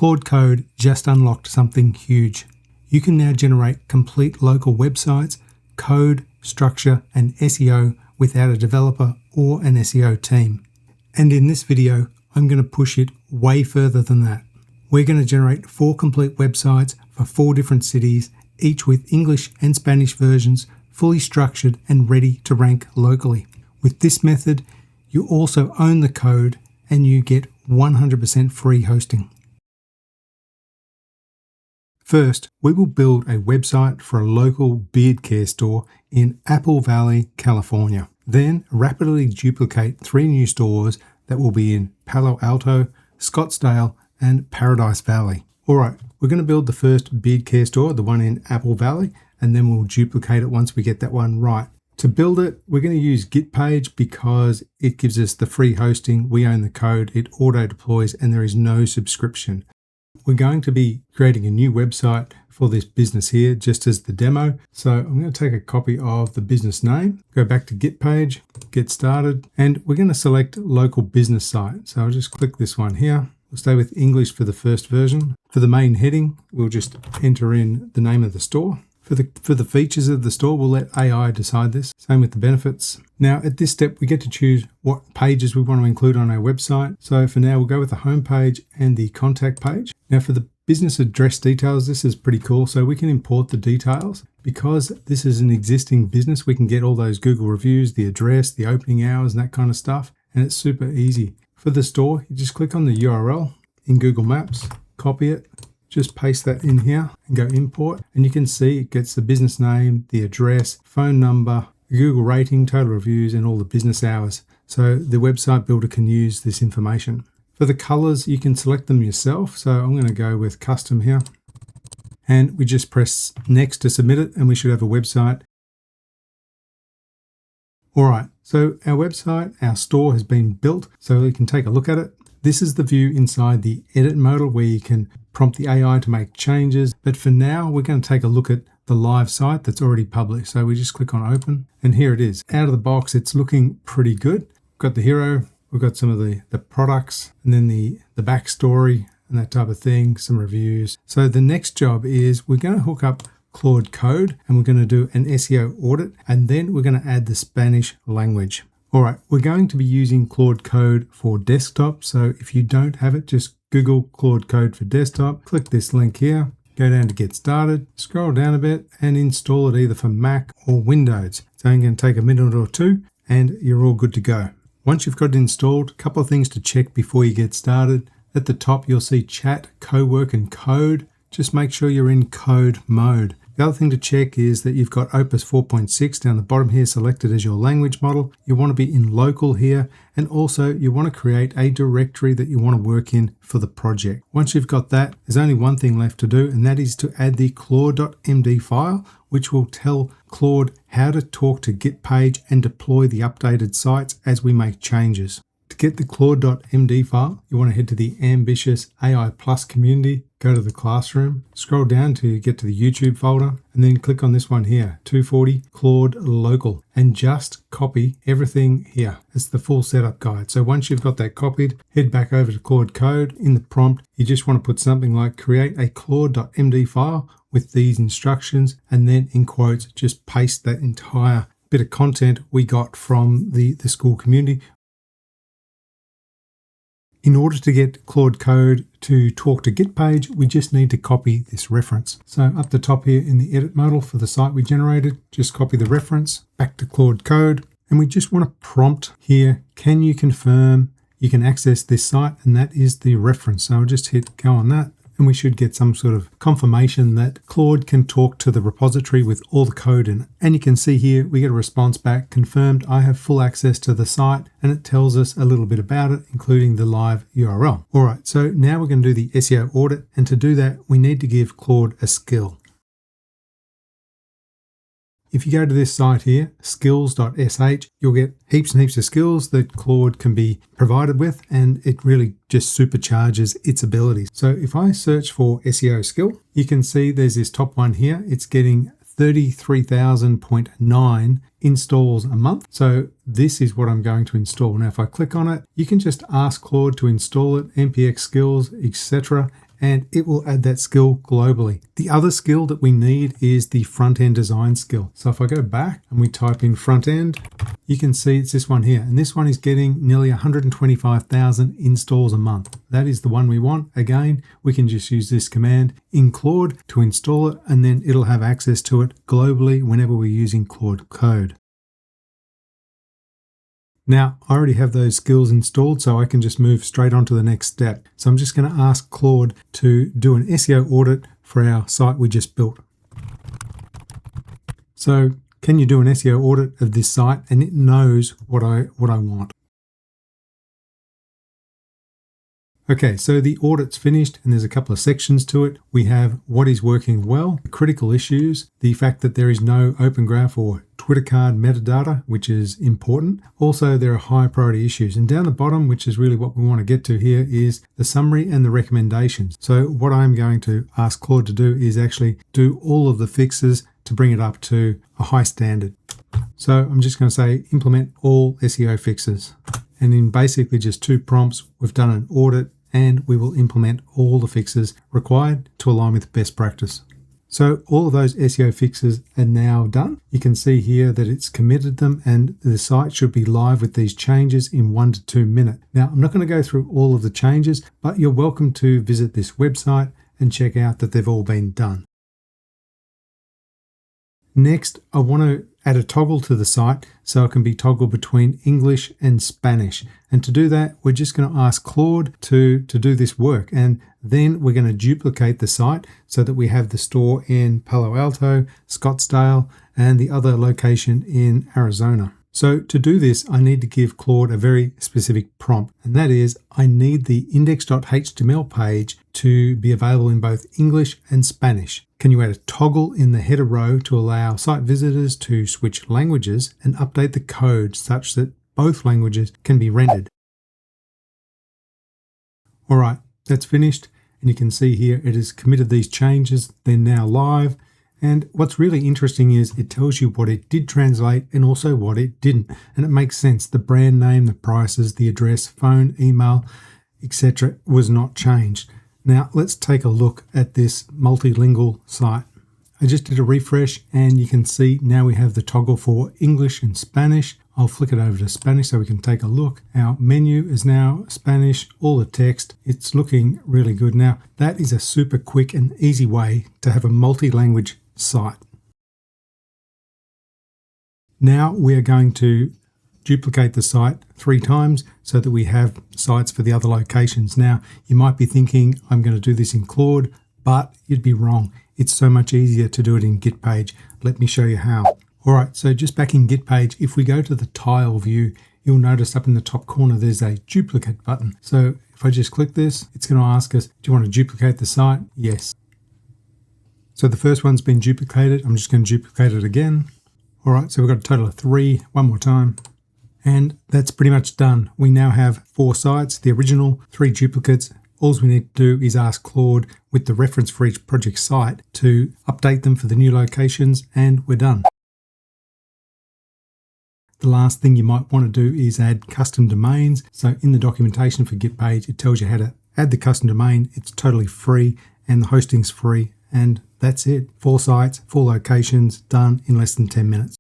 Claude Code just unlocked something huge. You can now generate complete local websites, code, structure, and SEO without a developer or an SEO team. And in this video, I'm going to push it way further than that. We're going to generate 4 complete websites for 4 different cities, each with English and Spanish versions, fully structured and ready to rank locally. With this method, you also own the code and you get 100% free hosting. First, we will build a website for a local beard care store in Apple Valley, California. Then rapidly duplicate 3 new stores that will be in Palo Alto, Scottsdale, and Paradise Valley. Alright, we're going to build the first beard care store, the one in Apple Valley, and then we'll duplicate it once we get that one right. To build it, we're going to use GitPage because it gives us the free hosting, we own the code, it auto deploys, and there is no subscription. We're going to be creating a new website for this business here, just as the demo. So I'm going to take a copy of the business name, go back to GitPage, get started, and we're going to select local business site. So I'll just click this one here. We'll stay with English for the first version. For the main heading, we'll just enter in the name of the store. For the features of the store, we'll let AI decide this. Same with the benefits. Now at this step, we get to choose what pages we want to include on our website. So for now, we'll go with the home page and the contact page. Now for the business address details, this is pretty cool. So we can import the details. Because this is an existing business, we can get all those Google reviews, the address, the opening hours, and that kind of stuff. And it's super easy. For the store, you just click on the URL in Google Maps, copy it, just paste that in here and go import. And you can see it gets the business name, the address, phone number, Google rating, total reviews, and all the business hours. So the website builder can use this information. For the colors, you can select them yourself. So I'm going to go with custom here. And we just press next to submit it and we should have a website. All right, so our website, our store has been built, so we can take a look at it. This is the view inside the edit modal where you can prompt the AI to make changes. But for now, we're going to take a look at the live site that's already published. So we just click on open and here it is. Out of the box, it's looking pretty good. We've got the hero, we've got some of the products and then the backstory and that type of thing, some reviews. So the next job is we're going to hook up Claude Code and we're going to do an SEO audit and then we're going to add the Spanish language. All right, we're going to be using Claude Code for desktop. So if you don't have it, just Google Claude Code for desktop, click this link here, go down to get started, scroll down a bit and install it either for Mac or Windows. So I'm going to take a minute or 2 and you're all good to go. Once you've got it installed, a couple of things to check before you get started. At the top, you'll see chat, co-work and code. Just make sure you're in code mode. The other thing to check is that you've got Opus 4.6 down the bottom here selected as your language model. You want to be in local here and also you want to create a directory that you want to work in for the project. Once you've got that, there's only one thing left to do and that is to add the claude.md file which will tell Claude how to talk to GitPage and deploy the updated sites as we make changes. To get the claude.md file, you want to head to the Ambitious AI Plus community, go to the classroom, scroll down to get to the YouTube folder, and then click on this one here, 240 Claude Local, and just copy everything here. It's the full setup guide. So once you've got that copied, head back over to Claude Code. In the prompt, you just want to put something like create a claude.md file with these instructions, and then in quotes, just paste that entire bit of content we got from the school community. In order to get Claude Code to talk to GitPage, we just need to copy this reference. So up the top here in the edit modal for the site we generated, just copy the reference back to Claude Code. And we just want to prompt here, can you confirm you can access this site? And that is the reference. So I'll just hit go on that. And we should get some sort of confirmation that Claude can talk to the repository with all the code in it. And you can see here, we get a response back, confirmed I have full access to the site, and it tells us a little bit about it, including the live URL. All right, so now we're going to do the SEO audit. And to do that, we need to give Claude a skill. If you go to this site here, skills.sh, you'll get heaps and heaps of skills that Claude can be provided with, and it really just supercharges its abilities. So if I search for SEO skill, you can see there's this top one here. It's getting 33,000.9 installs a month. So this is what I'm going to install. Now, if I click on it, you can just ask Claude to install it, npx skills, etc. and it will add that skill globally. The other skill that we need is the front-end design skill. So if I go back and we type in front-end, you can see it's this one here, and this one is getting nearly 125,000 installs a month. That is the one we want. Again, we can just use this command in Claude to install it, and then it'll have access to it globally whenever we're using Claude Code. Now, I already have those skills installed, so I can just move straight on to the next step. So I'm just going to ask Claude to do an SEO audit for our site we just built. So can you do an SEO audit of this site? And it knows what I want. Okay, so the audit's finished and there's a couple of sections to it. We have what is working well, critical issues, the fact that there is no Open Graph or Twitter card metadata, which is important. Also, there are high priority issues. And down the bottom, which is really what we want to get to here, is the summary and the recommendations. So what I'm going to ask Claude to do is actually do all of the fixes to bring it up to a high standard. So I'm just going to say implement all SEO fixes. And in basically just 2 prompts, we've done an audit and we will implement all the fixes required to align with best practice. So all of those SEO fixes are now done. You can see here that it's committed them and the site should be live with these changes in 1 to 2 minutes. Now, I'm not going to go through all of the changes, but you're welcome to visit this website and check out that they've all been done. Next, I want to add a toggle to the site so it can be toggled between English and Spanish. And to do that, we're just going to ask Claude to do this work. And then we're going to duplicate the site so that we have the store in Palo Alto, Scottsdale, and the other location in Arizona. So to do this, I need to give Claude a very specific prompt, and that is I need the index.html page to be available in both English and Spanish. Can you add a toggle in the header row to allow site visitors to switch languages and update the code such that both languages can be rendered? All right, that's finished, and you can see here it has committed these changes. They're now live. And what's really interesting is it tells you what it did translate and also what it didn't. And it makes sense. The brand name, the prices, the address, phone, email, etc. was not changed. Now let's take a look at this multilingual site. I just did a refresh and you can see now we have the toggle for English and Spanish. I'll flick it over to Spanish so we can take a look. Our menu is now Spanish, all the text. It's looking really good. Now that is a super quick and easy way to have a multi-language site. Now we are going to duplicate the site 3 times so that we have sites for the other locations. Now you might be thinking I'm going to do this in Claude, but you'd be wrong. It's so much easier to do it in Git page. Let me show you how. All right, so just back in Git page, if we go to the tile view, you'll notice up in the top corner there's a duplicate button. So if I just click this, it's going to ask us, do you want to duplicate the site? Yes. So the first one's been duplicated. I'm just going to duplicate it again. All right, so we've got a total of 3. One more time. And that's pretty much done. We now have 4 sites, the original, 3 duplicates. All we need to do is ask Claude with the reference for each project site to update them for the new locations, and we're done. The last thing you might want to do is add custom domains. So in the documentation for Git page, it tells you how to add the custom domain. It's totally free and the hosting's free. And that's it. 4 sites, 4 locations, done in less than 10 minutes.